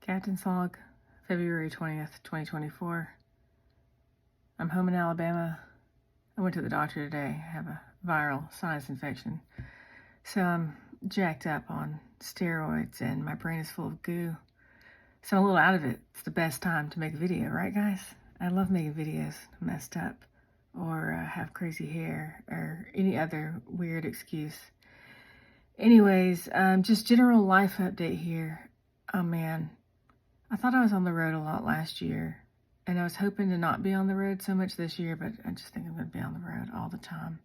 Captain's Log, February 20th, 2024. I'm home in Alabama. I went to the doctor today. I have a viral sinus infection. So I'm jacked up on steroids and my brain is full of goo. So I'm a little out of it. It's the best time to make a video, right guys? I love making videos messed up or have crazy hair or any other weird excuse. Anyways, just general life update here. Oh man, I thought I was on the road a lot last year, and I was hoping to not be on the road so much this year, but I just think I'm going to be on the road all the time,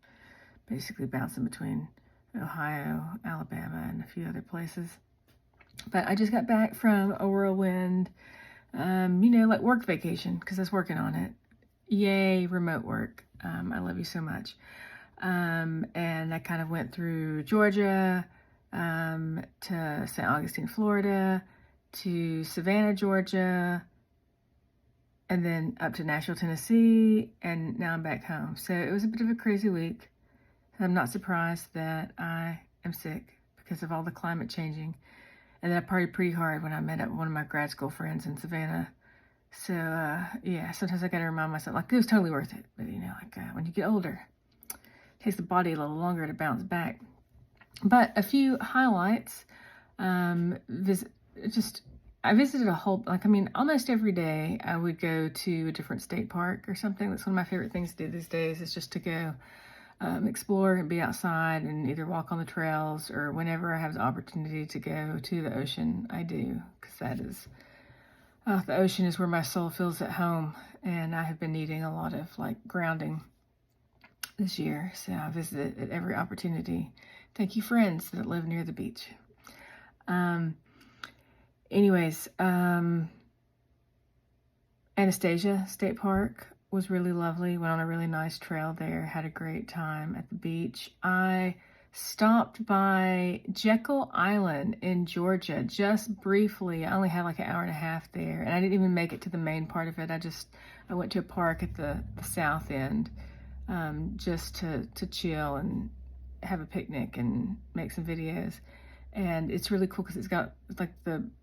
basically bouncing between Ohio, Alabama, and a few other places. But I just got back from a whirlwind, like work vacation, because I was working on it. Yay, remote work. I love you so much. And I kind of went through Georgia, to St. Augustine, Florida, to Savannah, Georgia, and then up to Nashville, Tennessee, and now I'm back home. So it was a bit of a crazy week. I'm not surprised that I am sick because of all the climate changing. And then I partied pretty hard when I met up with one of my grad school friends in Savannah. So, sometimes I gotta remind myself, like, it was totally worth it. But, when you get older, it takes the body a little longer to bounce back. But a few highlights, I visited almost every day I would go to a different state park or something. That's one of my favorite things to do these days, is just to go explore and be outside and either walk on the trails, or whenever I have the opportunity to go to the ocean, I do, because the ocean is where my soul feels at home, and I have been needing a lot of grounding this year, so I visit at every opportunity. Thank you, friends that live near the beach. Anastasia State Park was really lovely. Went on a really nice trail there. Had a great time at the beach. I stopped by Jekyll Island in Georgia just briefly. I only had an hour and a half there, and I didn't even make it to the main part of it. I went to a park at the south end, just to chill and have a picnic and make some videos. And it's really cool because it's got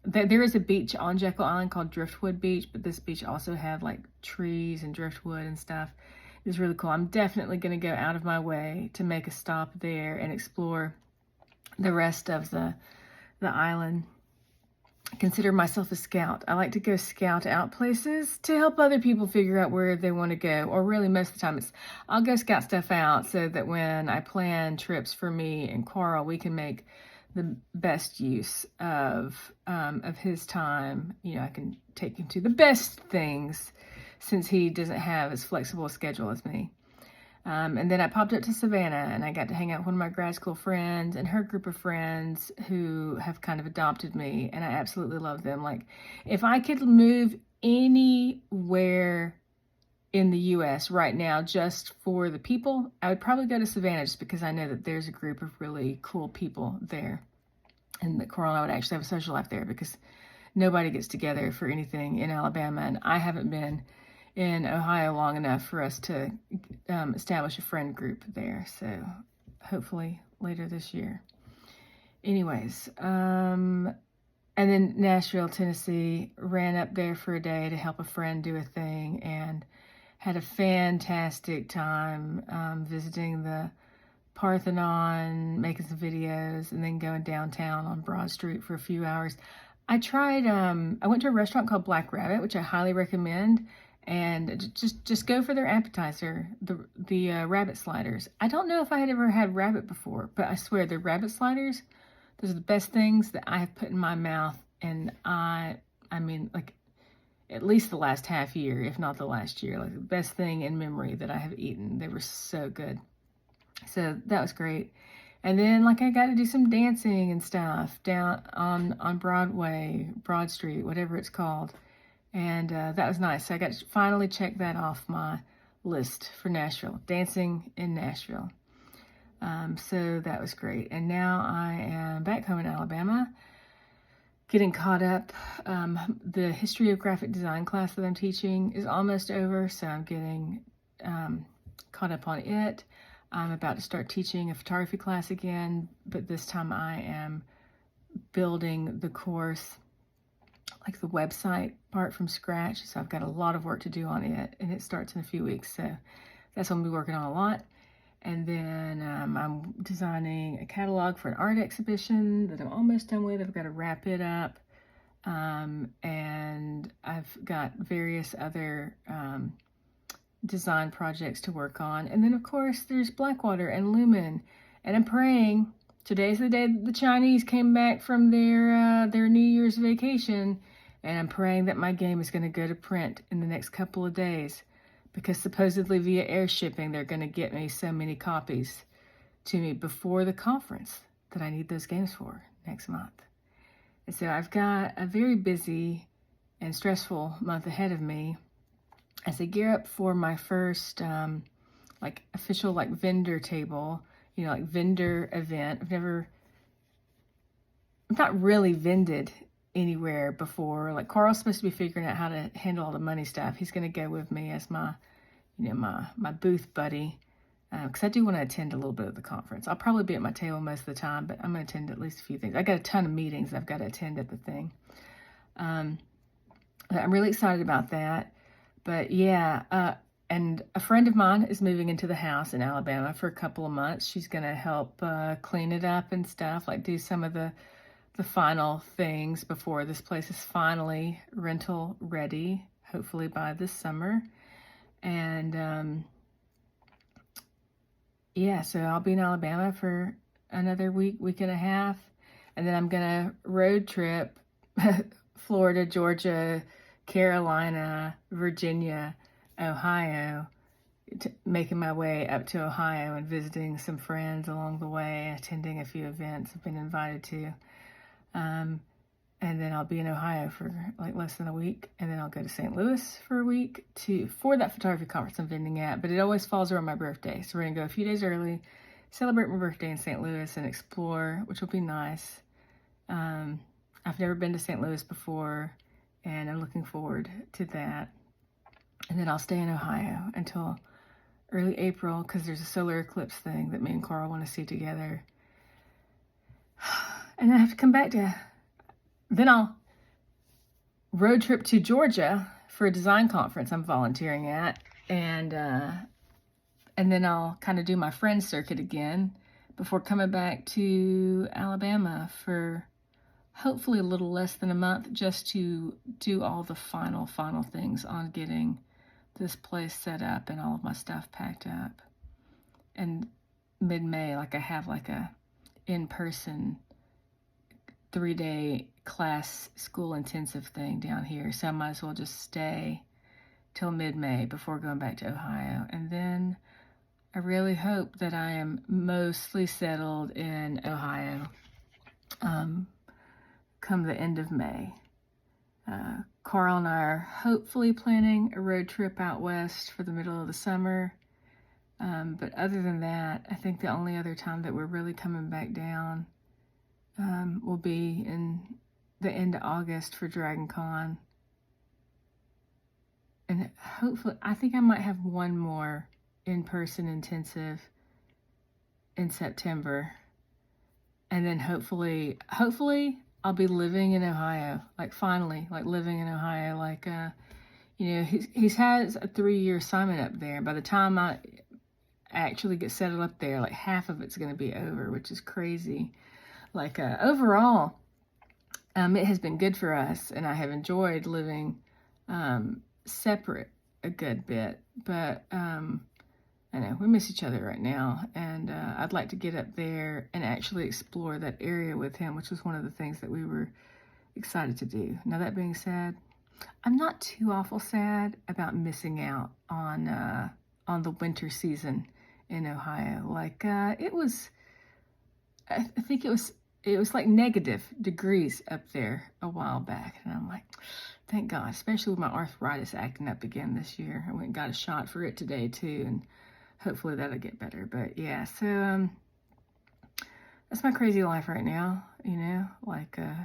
there is a beach on Jekyll Island called Driftwood Beach, but this beach also had trees and driftwood and stuff. It's really cool. I'm definitely going to go out of my way to make a stop there and explore the rest of the island. I consider myself a scout. I like to go scout out places to help other people figure out where they want to go, or really most of the time I'll go scout stuff out so that when I plan trips for me and Carl, we can make the best use of his time. I can take him to the best things since he doesn't have as flexible a schedule as me. And then I popped up to Savannah, and I got to hang out with one of my grad school friends and her group of friends who have kind of adopted me, and I absolutely love them. If I could move anywhere in the U.S. right now just for the people, I would probably go to Savannah, just because I know that there's a group of really cool people there, and that Coral and I would actually have a social life there, because nobody gets together for anything in Alabama, and I haven't been in Ohio long enough for us to establish a friend group there. So hopefully later this year. Anyways, and then Nashville, Tennessee, ran up there for a day to help a friend do a thing, and had a fantastic time visiting the Parthenon, making some videos, and then going downtown on Broad Street for a few hours. I went to a restaurant called Black Rabbit, which I highly recommend, and just go for their appetizer, the rabbit sliders. I don't know if I had ever had rabbit before, but I swear the rabbit sliders, those are the best things that I have put in my mouth, and at least the last half year, if not the last year, the best thing in memory that I have eaten. They were so good. So that was great. And then I got to do some dancing and stuff down on Broadway, Broad Street, whatever it's called. And that was nice. So I got to finally check that off my list for Nashville, dancing in Nashville. So that was great. And now I am back home in Alabama, getting caught up. The history of graphic design class that I'm teaching is almost over, so I'm getting caught up on it. I'm about to start teaching a photography class again, but this time I am building the course like the website part from scratch. So I've got a lot of work to do on it, and it starts in a few weeks. So that's what I'm gonna be working on a lot. And then I'm designing a catalog for an art exhibition that I'm almost done with. I've got to wrap it up. And I've got various other design projects to work on. And then, of course, there's Blackwater and Lumen. And I'm praying. Today's the day that the Chinese came back from their New Year's vacation. And I'm praying that my game is going to go to print in the next couple of days, because supposedly via air shipping, they're going to get me so many copies to me before the conference that I need those games for next month. And so I've got a very busy and stressful month ahead of me as I gear up for my first official vendor table, vendor event. I've not really vended anywhere before. Like, Carl's supposed to be figuring out how to handle all the money stuff. He's going to go with me as my booth buddy, because I do want to attend a little bit of the conference. I'll probably be at my table most of the time, but I'm going to attend at least a few things. I got a ton of meetings I've got to attend at the thing. I'm really excited about that. But yeah, and a friend of mine is moving into the house in Alabama for a couple of months. She's going to help clean it up and stuff, like do some of the final things before this place is finally rental ready, hopefully by this summer. And yeah, so I'll be in Alabama for another week and a half, and then I'm gonna road trip Florida, Georgia, Carolina, Virginia, Ohio, making my way up to Ohio and visiting some friends along the way, attending a few events I've been invited to. And then I'll be in Ohio for less than a week, and then I'll go to St. Louis for a week for that photography conference I'm vending at. But it always falls around my birthday, so we're gonna go a few days early, celebrate my birthday in St. Louis, and explore, which will be nice. I've never been to St. Louis before, and I'm looking forward to that. And then I'll stay in Ohio until early April, because there's a solar eclipse thing that me and Carl want to see together. And then I have to come back then I'll road trip to Georgia for a design conference I'm volunteering at. And then I'll kind of do my friend circuit again before coming back to Alabama for hopefully a little less than a month, just to do all the final things on getting this place set up and all of my stuff packed up. And mid-May, I have a in-person 3-day class school intensive thing down here, so I might as well just stay till mid-May before going back to Ohio. And then I really hope that I am mostly settled in Ohio come the end of May. Carl and I are hopefully planning a road trip out west for the middle of the summer. But other than that, I think the only other time that we're really coming back down will be in the end of August for Dragon Con. And hopefully, I think I might have one more in-person intensive in September. And then hopefully I'll be living in Ohio, finally, living in Ohio. He's has a 3-year assignment up there. By the time I actually get settled up there, half of it's going to be over, which is crazy. Overall, it has been good for us, and I have enjoyed living separate a good bit. But I know we miss each other right now, and I'd like to get up there and actually explore that area with him, which was one of the things that we were excited to do. Now, that being said, I'm not too awful sad about missing out on the winter season in Ohio. It was, I think it was negative degrees up there a while back, and I'm thank God, especially with my arthritis acting up again this year. I went and got a shot for it today too, and hopefully that'll get better. But yeah, so that's my crazy life right now,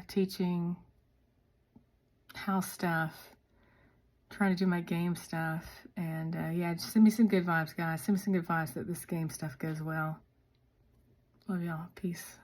teaching, house stuff, trying to do my game stuff, and yeah, just send me some good vibes, guys. Send me some good vibes that this game stuff goes well. Love y'all. Peace.